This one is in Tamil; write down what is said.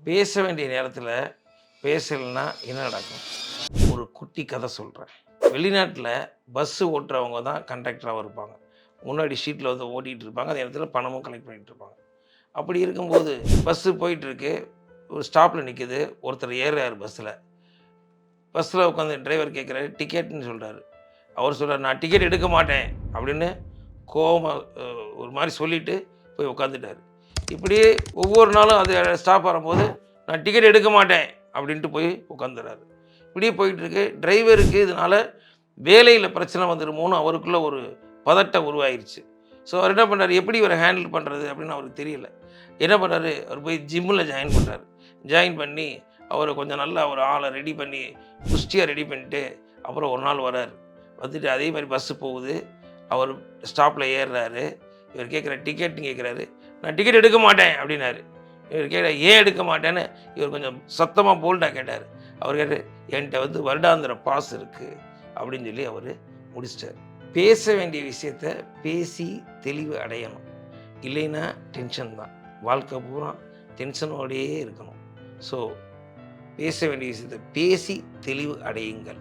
பேச வேண்டிய நேரத்தில் பேசலைன்னா என்ன நடக்கும்? ஒரு குட்டி கதை சொல்கிறேன். வெளிநாட்டில் பஸ்ஸு ஓட்டுறவங்க தான் கண்டக்டராகவும் இருப்பாங்க. முன்னாடி ஷீட்டில் வந்து ஓட்டிகிட்டு இருப்பாங்க. அதே நேரத்தில் பணமும் கலெக்ட் பண்ணிகிட்டு இருப்பாங்க. அப்படி இருக்கும்போது பஸ்ஸு போயிட்டுருக்கு. ஒரு ஸ்டாப்பில் நிற்கிது. ஒருத்தர் ஏறுறாரு பஸ்ஸில். பஸ்ஸில் உட்காந்து டிரைவர் கேட்குறாரு, டிக்கெட்னு சொல்கிறாரு. அவர் சொல்கிறார், நான் டிக்கெட் எடுக்க மாட்டேன் அப்படின்னு கோவமாக ஒரு மாதிரி சொல்லிவிட்டு போய் உட்காந்துட்டார். இப்படியே ஒவ்வொரு நாளும் அது ஸ்டாப் வரும்போது நான் டிக்கெட் எடுக்க மாட்டேன் அப்படின்ட்டு போய் உட்காந்துறாரு. இப்படியே போயிட்டுருக்கு. டிரைவருக்கு இதனால் வேலையில் பிரச்சனை வந்துடுமோன்னு அவருக்குள்ளே ஒரு பதட்டம் உருவாயிருச்சு. ஸோ அவர் என்ன பண்ணார், எப்படி இவரை ஹேண்டில் பண்ணுறது அப்படின்னு அவருக்கு தெரியல. என்ன பண்ணார், அவர் போய் ஜிம்மில் ஜாயின் பண்ணுறாரு. ஜாயின் பண்ணி அவரை கொஞ்சம் நல்லா ஒரு ஆளை ரெடி பண்ணி புஷ்டியாக ரெடி பண்ணிட்டு அப்புறம் ஒரு நாள் வரார். வந்துட்டு அதே மாதிரி பஸ்ஸு போகுது. அவர் ஸ்டாப்பில் ஏறுறாரு. இவர் கேட்குற டிக்கெட்னு கேட்குறாரு. நான் டிக்கெட் எடுக்க மாட்டேன் அப்படின்னாரு. இவர் கேட்க ஏன் எடுக்க மாட்டேன்னு இவர் கொஞ்சம் சத்தமாக போல்டாக கேட்டார். அவர் கேட்டு என்கிட்ட வந்து வருடாந்திர பாஸ் இருக்குது அப்படின்னு சொல்லி அவர் முடிச்சிட்டார். பேச வேண்டிய விஷயத்த பேசி தெளிவு அடையணும். இல்லைன்னா டென்ஷன் தான். வாழ்க்கை பூரா டென்ஷனோடையே இருக்கணும். ஸோ பேச வேண்டிய விஷயத்தை பேசி தெளிவு அடையுங்கள்.